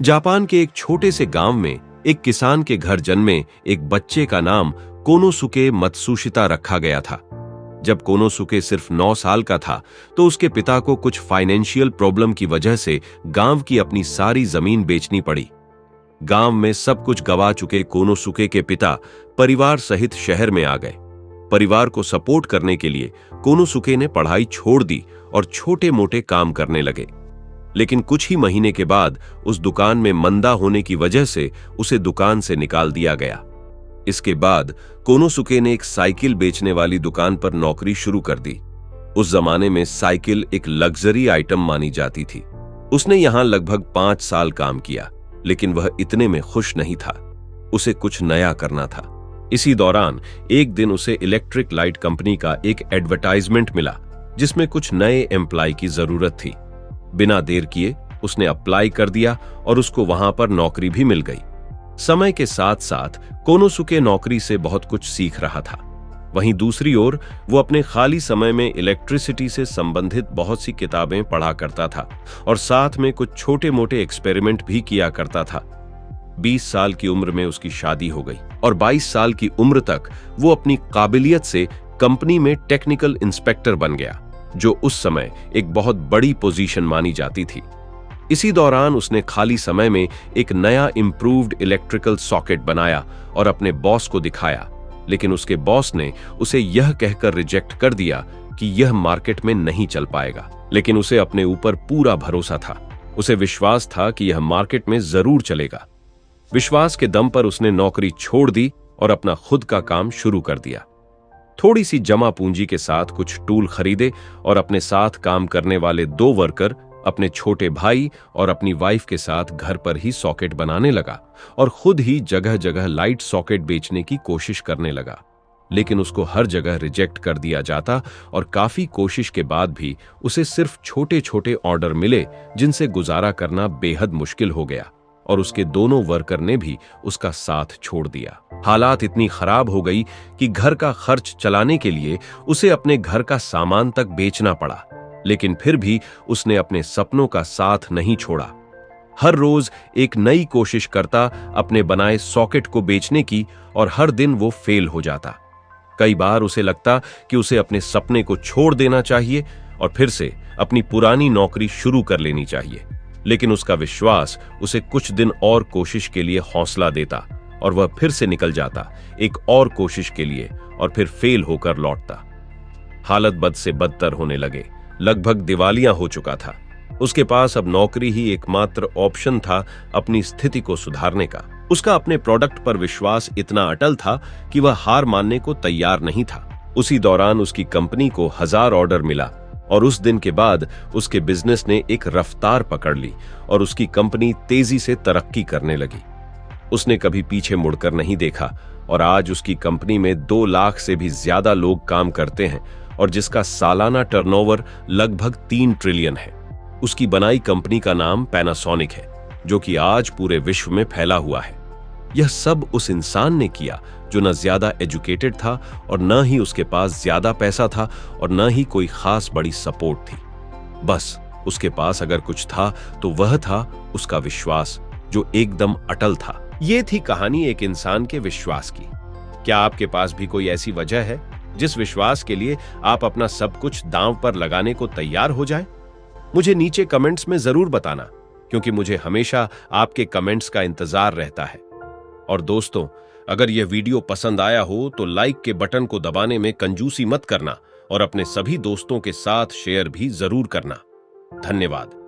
Japan के एक छोटे से गांव में एक किसान के घर जन्मे एक बच्चे का नाम कोनोसुके मत्सुशिता रखा गया था। जब कोनोसुके सिर्फ 9 साल का था तो उसके पिता को कुछ फाइनेंशियल प्रॉब्लम की वजह से गांव की अपनी सारी जमीन बेचनी पड़ी। गांव में सब कुछ गवा चुके कोनोसुके के पिता परिवार सहित शहर में आ गए। परिवार को सपोर्ट करने के लिए कोनोसुके ने पढ़ाई छोड़ दी और छोटे मोटे काम करने लगे। लेकिन कुछ ही महीने के बाद उस दुकान में मंदा होने की वजह से उसे दुकान से निकाल दिया गया। इसके बाद कोनोसुके ने एक साइकिल बेचने वाली दुकान पर नौकरी शुरू कर दी। उस जमाने में साइकिल एक लग्जरी आइटम मानी जाती थी। उसने यहां लगभग 5 साल काम किया, लेकिन वह इतने में खुश नहीं था। उसे कुछ नया करना था। इसी दौरान एक दिन उसे इलेक्ट्रिक लाइट कंपनी का एक एडवर्टाइजमेंट मिला जिसमें कुछ नए एम्प्लॉय की जरूरत थी। बिना देर किए उसने अप्लाई कर दिया और उसको वहां पर नौकरी भी मिल गई। समय के साथ साथ कोनोसुके नौकरी से बहुत कुछ सीख रहा था। वहीं दूसरी ओर वो अपने खाली समय में इलेक्ट्रिसिटी से संबंधित बहुत सी किताबें पढ़ा करता था और साथ में कुछ छोटे मोटे एक्सपेरिमेंट भी किया करता था। 20 साल की उम्र में उसकी शादी हो गई और 22 साल की उम्र तक वो अपनी काबिलियत से कंपनी में टेक्निकल इंस्पेक्टर बन गया, जो उस समय एक बहुत बड़ी पोजीशन मानी जाती थी। इसी दौरान उसने खाली समय में एक नया इंप्रूव्ड इलेक्ट्रिकल सॉकेट बनाया और अपने बॉस को दिखाया, लेकिन उसके बॉस ने उसे यह कहकर रिजेक्ट कर दिया कि यह मार्केट में नहीं चल पाएगा। लेकिन उसे अपने ऊपर पूरा भरोसा था। उसे विश्वास था कि यह मार्केट में जरूर चलेगा। विश्वास के दम पर उसने नौकरी छोड़ दी और अपना खुद का काम शुरू कर दिया। थोड़ी सी जमा पूंजी के साथ कुछ टूल खरीदे और अपने साथ काम करने वाले 2 वर्कर, अपने छोटे भाई और अपनी वाइफ के साथ घर पर ही सॉकेट बनाने लगा और खुद ही जगह जगह लाइट सॉकेट बेचने की कोशिश करने लगा। लेकिन उसको हर जगह रिजेक्ट कर दिया जाता और काफी कोशिश के बाद भी उसे सिर्फ छोटे छोटे ऑर्डर मिले जिनसे गुजारा करना बेहद मुश्किल हो गया और उसके दोनों वर्कर ने भी उसका साथ छोड़ दिया। हालात इतनी खराब हो गई कि घर का खर्च चलाने के लिए उसे अपने घर का सामान तक बेचना पड़ा। लेकिन फिर भी उसने अपने सपनों का साथ नहीं छोड़ा। हर रोज एक नई कोशिश करता अपने बनाए सॉकेट को बेचने की और हर दिन वो फेल हो जाता। कई बार उसे लगता कि उसे अपने सपने को छोड़ देना चाहिए और फिर से अपनी पुरानी नौकरी शुरू कर लेनी चाहिए। लेकिन उसका विश्वास उसे कुछ दिन और कोशिश के लिए हौसला देता और वह फिर से निकल जाता एक और कोशिश के लिए और फिर फेल होकर लौटता। हालत बद से बदतर होने लगे। लगभग दिवालिया हो चुका था। उसके पास अब नौकरी ही एकमात्र ऑप्शन था अपनी स्थिति को सुधारने का। उसका अपने प्रोडक्ट पर विश्वास इतना अटल था कि वह हार मानने को तैयार नहीं था। उसी दौरान उसकी कंपनी को 1000 ऑर्डर मिला और उस दिन के बाद उसके बिजनेस ने एक रफ्तार पकड़ ली और उसकी कंपनी तेजी से तरक्की करने लगी। उसने कभी पीछे मुड़कर नहीं देखा और आज उसकी कंपनी में 2 लाख से भी ज्यादा लोग काम करते हैं और जिसका सालाना टर्नओवर लगभग 3 ट्रिलियन है। उसकी बनाई कंपनी का नाम पैनासोनिक है, जो कि आज पूरे विश्व में फैला हुआ है। यह सब उस इंसान ने किया जो न ज्यादा एजुकेटेड था और न ही उसके पास ज्यादा पैसा था और न ही कोई खास बड़ी सपोर्ट थी। बस उसके पास अगर कुछ था तो वह था उसका विश्वास, जो एकदम अटल था। ये थी कहानी एक इंसान के विश्वास की। क्या आपके पास भी कोई ऐसी वजह है जिस विश्वास के लिए आप अपना सब कुछ दांव पर लगाने को तैयार हो जाएं? मुझे नीचे कमेंट्स में जरूर बताना, क्योंकि मुझे हमेशा आपके कमेंट्स का इंतजार रहता है। और दोस्तों, अगर यह वीडियो पसंद आया हो तो लाइक के बटन को दबाने में कंजूसी मत करना और अपने सभी दोस्तों के साथ शेयर भी जरूर करना। धन्यवाद।